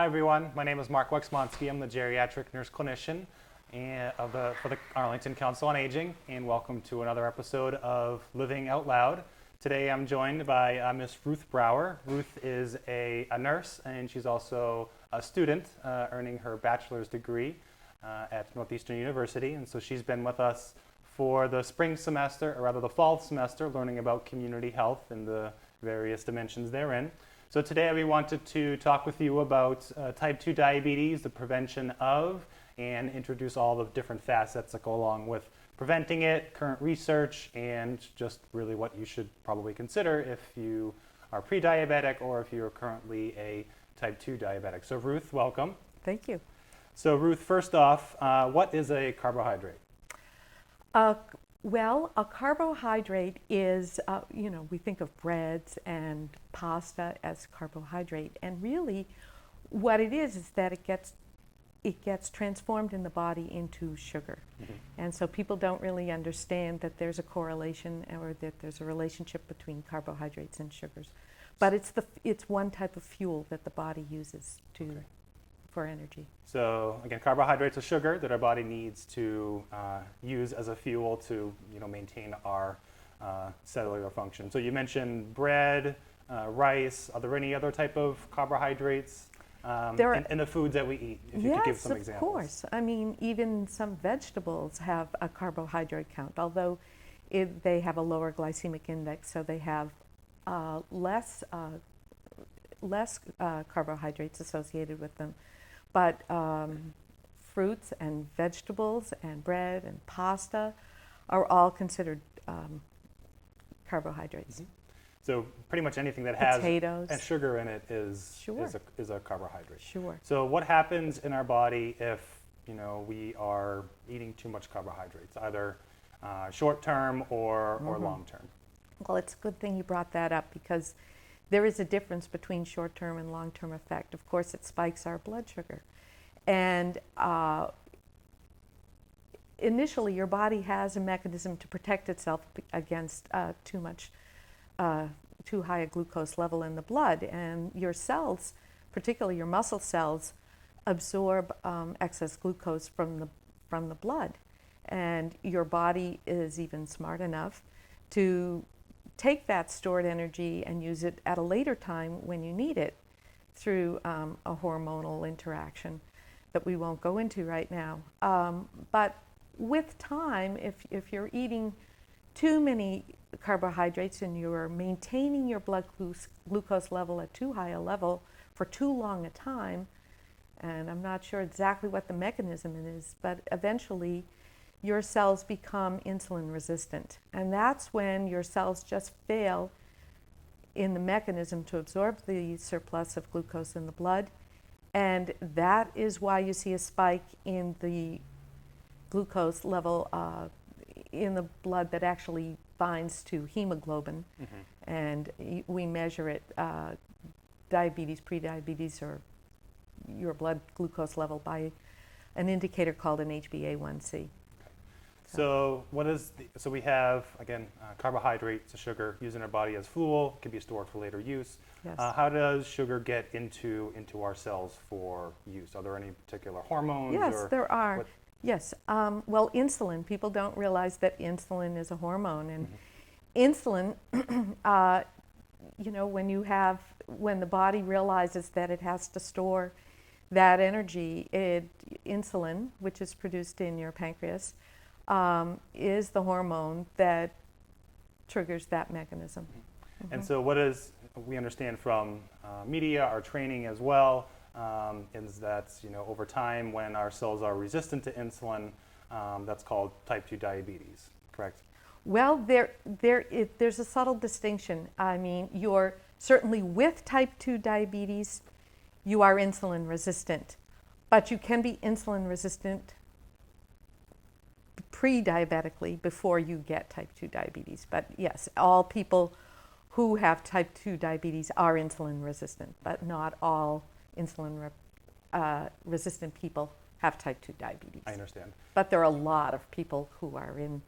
Hi everyone, my name is Mark Wexmonsky. I'm the geriatric nurse clinician for the Arlington Council on Aging, and welcome to another episode of Living Out Loud. Today I'm joined by Miss Ruth Brower. Ruth is a nurse, and she's also a student earning her bachelor's degree at Northeastern University, and so she's been with us for the spring semester, or rather the fall semester, learning about community health and the various dimensions therein. So today we wanted to talk with you about type 2 diabetes, the prevention of, and introduce all the different facets that go along with preventing it, current research, and just really what you should probably consider if you are pre-diabetic or if you're currently a type 2 diabetic. So Ruth, welcome. Thank you. So Ruth, first off, what is a carbohydrate? Well, a carbohydrate is, we think of breads and pasta as carbohydrate, and really what it is that it gets transformed in the body into sugar. Mm-hmm. And so people don't really understand that there's a correlation or that there's a relationship between carbohydrates and sugars. But it's one type of fuel that the body uses for energy. So again, carbohydrates are sugar that our body needs to use as a fuel to maintain our cellular function. So you mentioned bread, rice. Are there any other type of carbohydrates in the foods that we eat? If you could give some examples. Yes, of course. I mean, even some vegetables have a carbohydrate count, although they have a lower glycemic index, so they have less carbohydrates associated with them. But fruits and vegetables and bread and pasta are all considered carbohydrates. Mm-hmm. So pretty much anything that has potatoes and sugar in it is a carbohydrate. Sure. So what happens in our body if we are eating too much carbohydrates, either short term or long term? Well, it's a good thing you brought that up because there is a difference between short-term and long-term effect. Of course, it spikes our blood sugar. And initially, your body has a mechanism to protect itself against too high a glucose level in the blood. And your cells, particularly your muscle cells, absorb excess glucose from the blood. And your body is even smart enough to take that stored energy and use it at a later time when you need it through a hormonal interaction that we won't go into right now. But with time, if you're eating too many carbohydrates and you're maintaining your blood glucose level at too high a level for too long a time, and I'm not sure exactly what the mechanism is, but eventually your cells become insulin resistant. And that's when your cells just fail in the mechanism to absorb the surplus of glucose in the blood. And that is why you see a spike in the glucose level in the blood that actually binds to hemoglobin. Mm-hmm. And we measure it, diabetes, prediabetes, or your blood glucose level by an indicator called an HbA1c. So we have, again, carbohydrates, sugar used in our body as fuel, can be stored for later use. Yes. How does sugar get into our cells for use? Are there any particular hormones? Yes, there are. Yes. Well, insulin, people don't realize that insulin is a hormone. And insulin, when the body realizes that it has to store that energy, insulin, which is produced in your pancreas, is the hormone that triggers that mechanism. Mm-hmm. And so we understand from media, our training as well, is that over time when our cells are resistant to insulin, that's called type 2 diabetes, correct? Well, there's a subtle distinction. I mean, you're certainly with type 2 diabetes, you are insulin resistant, but you can be insulin resistant pre-diabetically before you get type 2 diabetes. But yes, all people who have type 2 diabetes are insulin resistant, but not all insulin resistant people have type 2 diabetes. I understand. But there are a lot of people who are in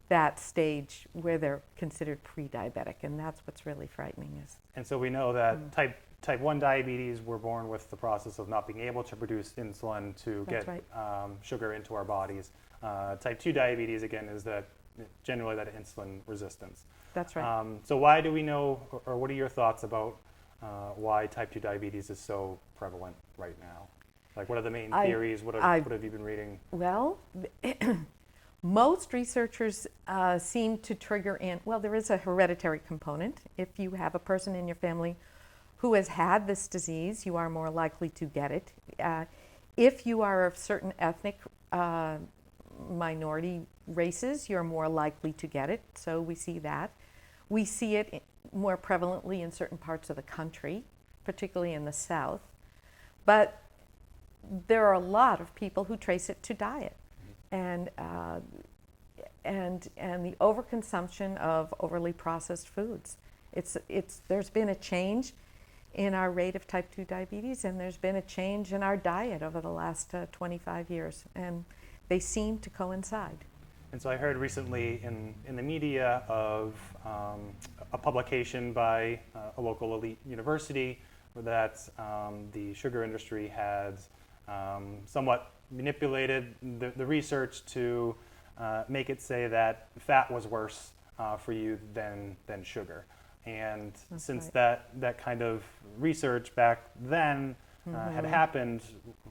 that stage where they're considered pre-diabetic, and that's what's really frightening. And so we know that type type 1 diabetes, we're born with the process of not being able to produce insulin to That's get right. sugar into our bodies. Type 2 diabetes, again, is that generally that insulin resistance. That's right. So why do we know, or what are your thoughts about why type 2 diabetes is so prevalent right now? Like, what are the main theories? What have you been reading? Well, most researchers seem to trigger in, well, there is a hereditary component. If you have a person in your family who has had this disease, you are more likely to get it. If you are of certain ethnic minority races, you're more likely to get it. So we see that. We see it more prevalently in certain parts of the country, particularly in the South. But there are a lot of people who trace it to diet, and the overconsumption of overly processed foods. There's been a change in our rate of type 2 diabetes, and there's been a change in our diet over the last 25 years, and they seem to coincide. And so I heard recently in the media of a publication by a local elite university that the sugar industry had somewhat manipulated the research to make it say that fat was worse for you than sugar. And That's since right. that kind of research back then had happened,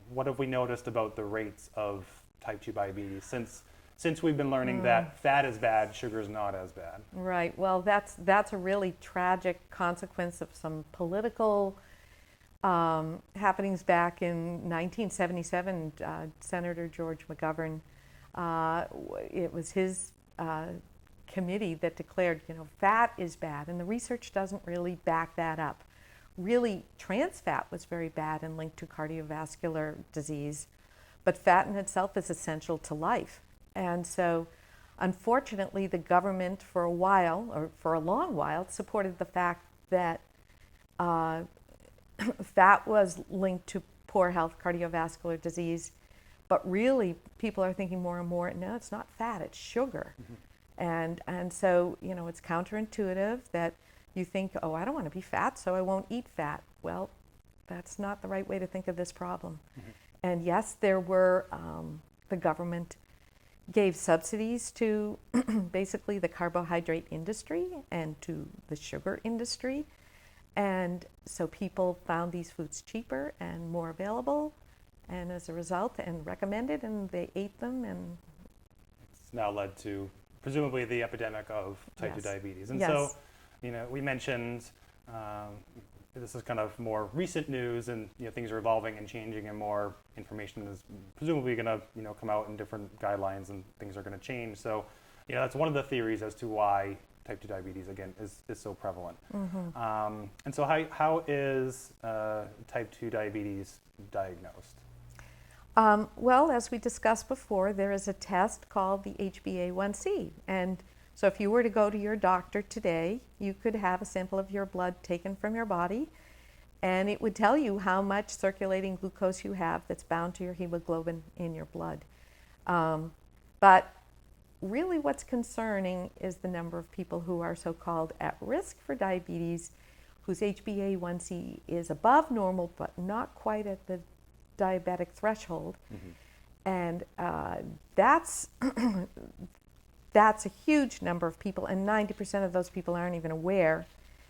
what have we noticed about the rates of type 2 diabetes since we've been learning that fat is bad, sugar is not as bad? Right. Well, that's a really tragic consequence of some political happenings back in 1977. Senator George McGovern, it was his committee that declared, fat is bad, and the research doesn't really back that up. Really, trans fat was very bad and linked to cardiovascular disease, but fat in itself is essential to life. And so, unfortunately, the government for a while, or for a long while, supported the fact that fat was linked to poor health, cardiovascular disease, but really people are thinking more and more, no, it's not fat, it's sugar. And so, it's counterintuitive that you think, oh, I don't want to be fat, so I won't eat fat. Well, that's not the right way to think of this problem. And yes, there were, the government gave subsidies to basically the carbohydrate industry and to the sugar industry. And so people found these foods cheaper and more available, and as a result, and recommended, and they ate them. And it's now led to presumably the epidemic of type 2 diabetes. And Yes. so, we mentioned this is kind of more recent news, and things are evolving and changing, and more information is presumably going to come out in different guidelines, and things are going to change. So, that's one of the theories as to why type 2 diabetes, again, is so prevalent. And so how is type 2 diabetes diagnosed? Well, as we discussed before, there is a test called the HbA1c. And so if you were to go to your doctor today, you could have a sample of your blood taken from your body, and it would tell you how much circulating glucose you have that's bound to your hemoglobin in your blood. But really what's concerning is the number of people who are so-called at risk for diabetes, whose HbA1c is above normal but not quite at the diabetic threshold. And that's a huge number of people, and 90% of those people aren't even aware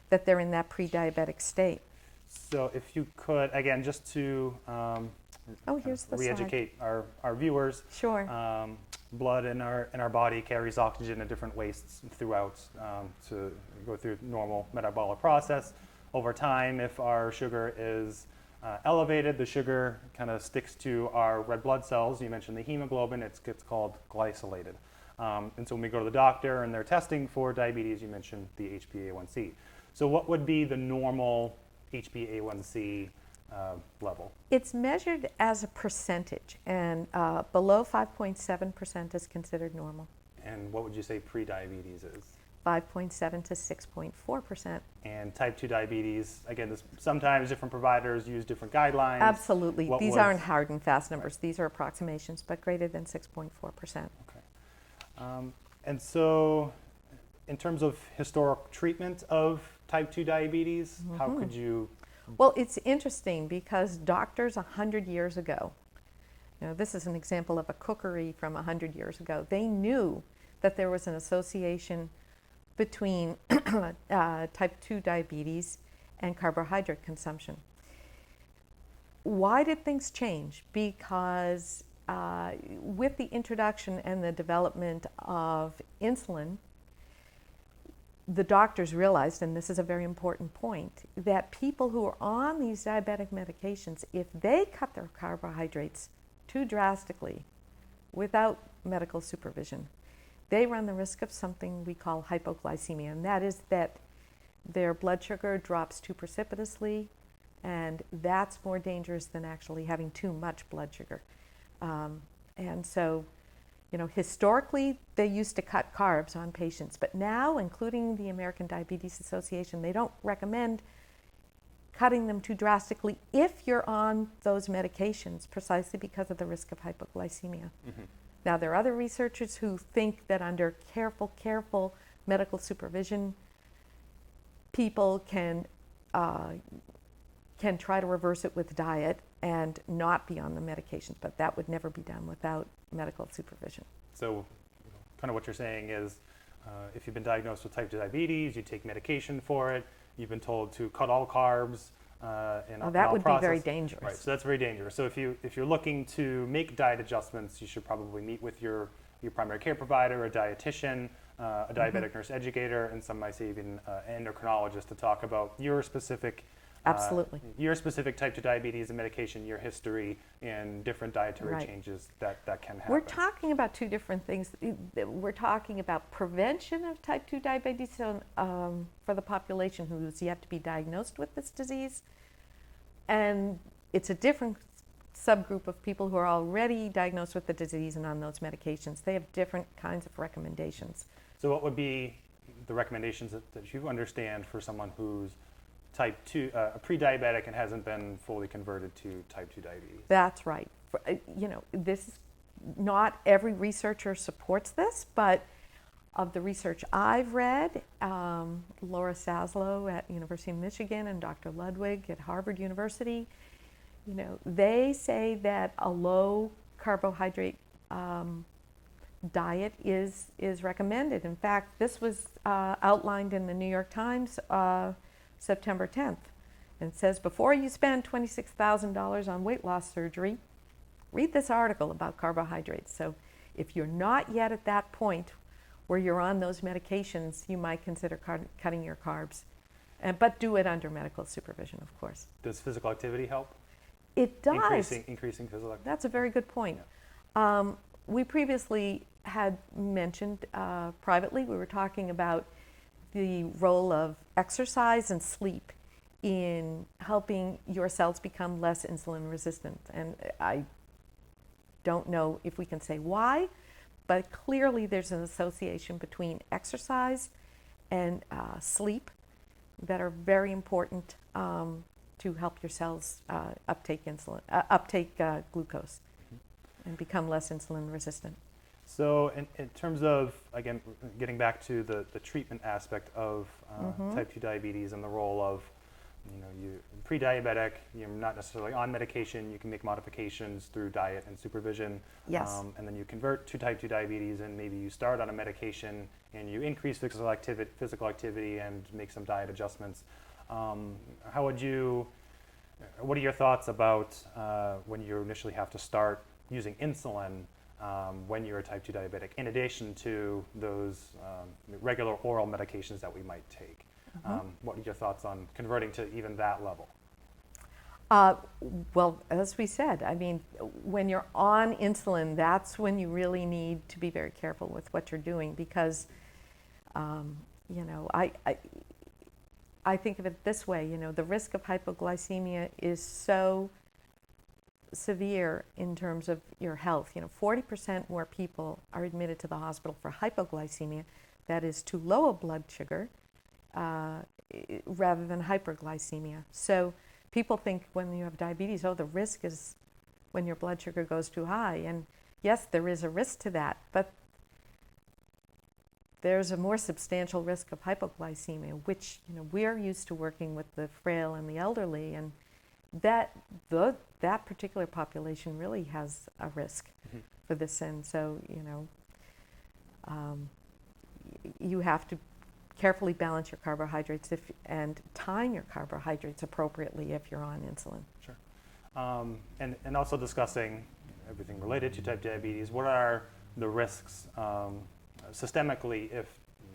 that they're in that pre-diabetic state. So if you could, again, just to Here's the re-educate our viewers. Sure. Blood in our body carries oxygen in different wastes throughout to go through normal metabolic process. Over time, if our sugar is elevated, the sugar kind of sticks to our red blood cells. You mentioned the hemoglobin, it gets called glycolated. And so when we go to the doctor and they're testing for diabetes, you mentioned the HbA1c. So what would be the normal HbA1c level? It's measured as a percentage, and below 5.7% is considered normal. And what would you say pre-diabetes is? 5.7 to 6.4%. And type 2 diabetes, again, sometimes different providers use different guidelines. Absolutely. These aren't hard and fast numbers. These are approximations, but greater than 6.4%. Okay. And so in terms of historic treatment of type 2 diabetes, how could you Well, it's interesting because doctors 100 years ago, this is an example of a cookery from 100 years ago, they knew that there was an association between type 2 diabetes and carbohydrate consumption. Why did things change? Because with the introduction and the development of insulin, the doctors realized, and this is a very important point, that people who are on these diabetic medications, if they cut their carbohydrates too drastically without medical supervision, they run the risk of something we call hypoglycemia, and that is that their blood sugar drops too precipitously, and that's more dangerous than actually having too much blood sugar. And so, historically, they used to cut carbs on patients, but now, including the American Diabetes Association, they don't recommend cutting them too drastically if you're on those medications, precisely because of the risk of hypoglycemia. Mm-hmm. Now, there are other researchers who think that under careful medical supervision, people can try to reverse it with diet and not be on the medications, but that would never be done without medical supervision. So kind of what you're saying is if you've been diagnosed with type 2 diabetes, you take medication for it, you've been told to cut all carbs that would be very dangerous. Right, so that's very dangerous. So if you're looking to make diet adjustments, you should probably meet with your primary care provider, a dietitian, a diabetic nurse educator, and some might say even endocrinologist to talk about your specific Absolutely. Your specific type 2 diabetes and medication, your history, and different dietary changes that can happen. We're talking about two different things. We're talking about prevention of type 2 diabetes for the population who's yet to be diagnosed with this disease. And it's a different subgroup of people who are already diagnosed with the disease and on those medications. They have different kinds of recommendations. So what would be the recommendations that you understand for someone who's type 2, pre-diabetic and hasn't been fully converted to type 2 diabetes? That's right. This is not every researcher supports this, but of the research I've read, Laura Saslow at University of Michigan and Dr. Ludwig at Harvard University, they say that a low carbohydrate diet is recommended. In fact, this was outlined in the New York Times September 10th, and it says, before you spend $26,000 on weight loss surgery, read this article about carbohydrates. So if you're not yet at that point where you're on those medications, you might consider cutting your carbs, but do it under medical supervision, of course. Does physical activity help? It does. Increasing physical activity? That's a very good point. Yeah. We previously had mentioned privately, we were talking about the role of exercise and sleep in helping your cells become less insulin resistant. And I don't know if we can say why, but clearly there's an association between exercise and sleep that are very important to help your cells uptake glucose and become less insulin resistant. So in terms of, again, getting back to the treatment aspect of type 2 diabetes and the role of, you pre-diabetic, you're not necessarily on medication, you can make modifications through diet and supervision. Yes. And then you convert to type 2 diabetes and maybe you start on a medication and you increase physical activity and make some diet adjustments. What are your thoughts about when you initially have to start using insulin when you're a type 2 diabetic, in addition to those regular oral medications that we might take? What are your thoughts on converting to even that level? Well, as we said, I mean, when you're on insulin, that's when you really need to be very careful with what you're doing because, I think of it this way, the risk of hypoglycemia is so severe in terms of your health. 40% more people are admitted to the hospital for hypoglycemia, that is too low a blood sugar, rather than hyperglycemia. So people think when you have diabetes, the risk is when your blood sugar goes too high. And yes, there is a risk to that, but there's a more substantial risk of hypoglycemia, which we're used to working with the frail and the elderly, and that particular population really has a risk for this. And so you have to carefully balance your carbohydrates and time your carbohydrates appropriately if you're on insulin. Sure. And also discussing everything related to type 2 diabetes. What are the risks systemically if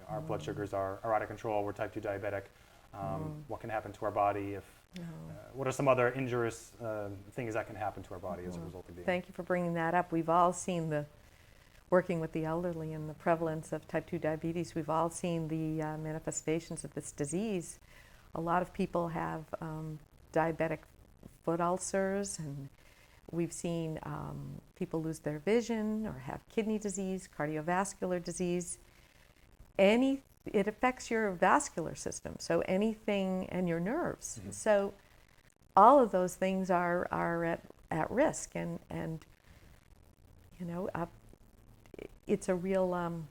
our blood sugars are out of control, we're type 2 diabetic? What can happen to our body? What are some other injurious things that can happen to our body as a result of being? Thank you for bringing that up. We've all seen working with the elderly and the prevalence of type 2 diabetes, we've all seen the manifestations of this disease. A lot of people have diabetic foot ulcers, and we've seen people lose their vision or have kidney disease, cardiovascular disease. It affects your vascular system, so anything, and your nerves. So all of those things are at risk, and it's a real,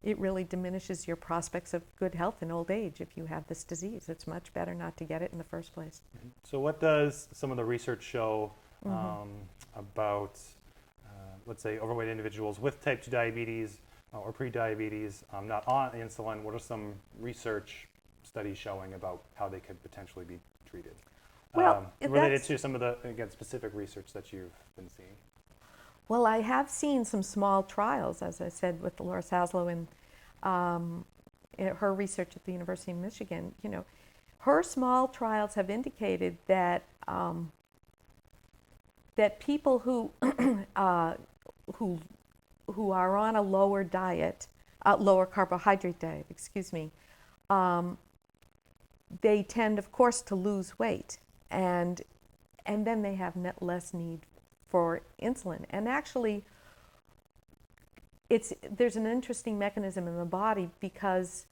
it really diminishes your prospects of good health in old age if you have this disease. It's much better not to get it in the first place. So what does some of the research show about, let's say, overweight individuals with type 2 diabetes or pre-diabetes, not on insulin? What are some research studies showing about how they could potentially be treated? Well, related to some of the, again, specific research that you've been seeing. Well, I have seen some small trials, as I said, with Laura Saslow and her research at the University of Michigan. Her small trials have indicated that that people who who are on a lower diet, lower carbohydrate diet, they tend, of course, to lose weight, and then they have less need for insulin. And actually, there's an interesting mechanism in the body, because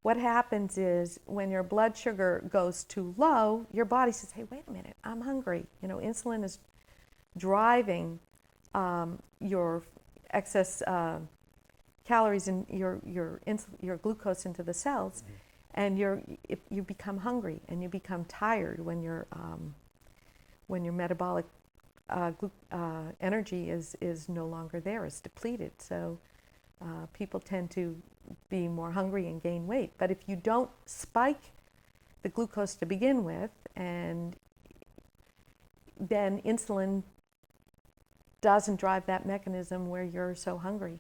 what happens is when your blood sugar goes too low, your body says, hey, wait a minute, I'm hungry. Insulin is driving your excess calories and your glucose into the cells, and you become hungry and you become tired when your metabolic energy is no longer there, is depleted. So people tend to be more hungry and gain weight. But if you don't spike the glucose to begin with, and then insulin doesn't drive that mechanism where you're so hungry.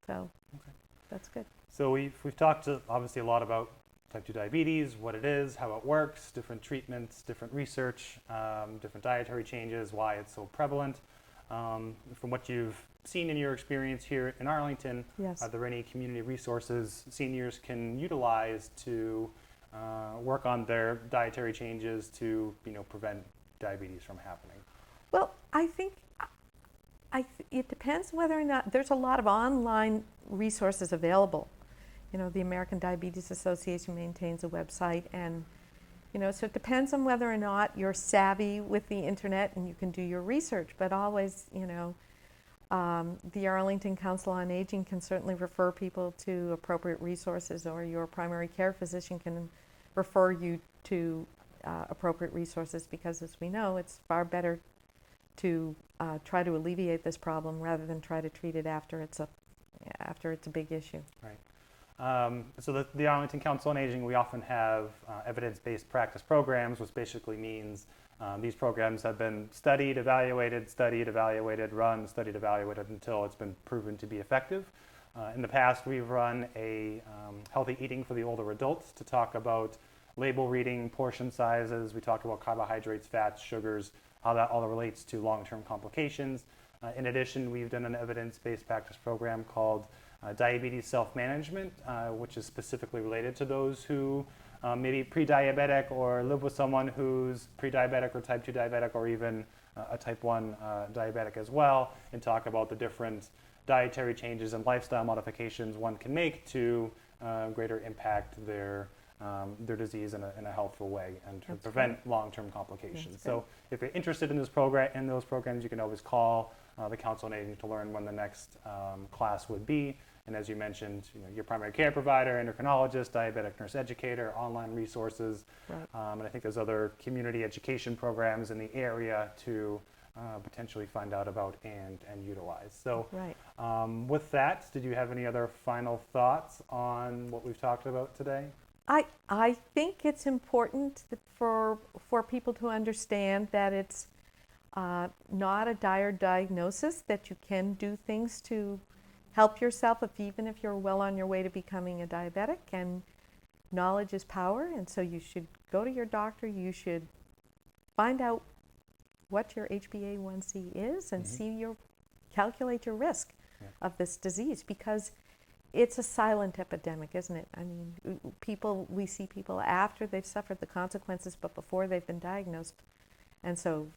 So that's good. So we've talked obviously a lot about type 2 diabetes, what it is, how it works, different treatments, different research, different dietary changes, why it's so prevalent. From what you've seen in your experience here in Arlington, yes, are there any community resources seniors can utilize to work on their dietary changes to prevent diabetes from happening? Well, I think it depends whether or not there's a lot of online resources available. The American Diabetes Association maintains a website, and so it depends on whether or not you're savvy with the internet and you can do your research. But always, the Arlington Council on Aging can certainly refer people to appropriate resources, or your primary care physician can refer you to appropriate resources, because, as we know, it's far better to try to alleviate this problem rather than try to treat it after it's a big issue. Right. So the Arlington Council on Aging, we often have evidence-based practice programs, which basically means these programs have been studied, evaluated, run, studied, evaluated until it's been proven to be effective. In the past, we've run a healthy eating for the older adults to talk about label reading, portion sizes. We talked about carbohydrates, fats, sugars, how that all relates to long-term complications. In addition, we've done an evidence-based practice program called Diabetes Self-Management, which is specifically related to those who may be pre-diabetic or live with someone who's pre-diabetic or type 2 diabetic, or even a type 1 diabetic as well, and talk about the different dietary changes and lifestyle modifications one can make to greater impact their disease in a healthful way and to prevent long-term complications. So if you're interested in those programs, you can always call the Council on Aging to learn when the next class would be. And as you mentioned, your primary care provider, endocrinologist, diabetic nurse educator, online resources, Right. And I think there's other community education programs in the area to potentially find out about and utilize. So Right. with that, did you have any other final thoughts on what we've talked about today? I think it's important for people to understand that it's not a dire diagnosis, that you can do things to help yourself even if you're well on your way to becoming a diabetic, and knowledge is power, and so you should go to your doctor, you should find out what your HbA1c is and calculate your risk of this disease, because it's a silent epidemic, isn't it? I mean, we see people after they've suffered the consequences, but before they've been diagnosed, and so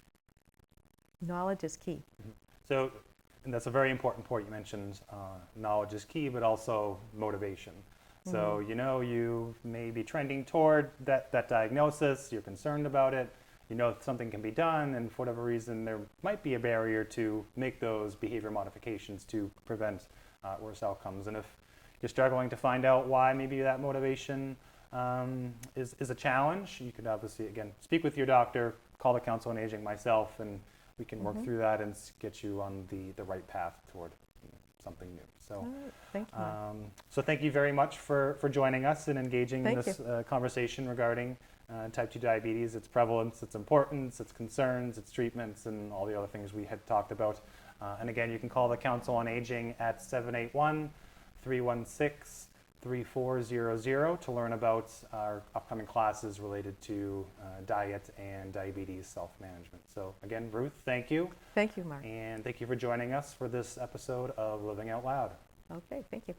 knowledge is key. So, and that's a very important point you mentioned. Knowledge is key, but also motivation. So, you may be trending toward that diagnosis, you're concerned about it, something can be done, and for whatever reason, there might be a barrier to make those behavior modifications to prevent worse outcomes. And if you're struggling to find out why maybe that motivation is a challenge, you could obviously, again, speak with your doctor, call the Council on Aging, myself, and we can work through that and get you on the right path toward something new. So, All right. Thank you, Mark. so thank you very much for joining us and engaging in Thank this conversation regarding type 2 diabetes, its prevalence, its importance, its concerns, its treatments, and all the other things we had talked about. And again, you can call the Council on Aging at 781-316-3400 to learn about our upcoming classes related to diet and diabetes self-management. So again, Ruth, thank you. Thank you, Mark. And thank you for joining us for this episode of Living Out Loud. Okay, thank you.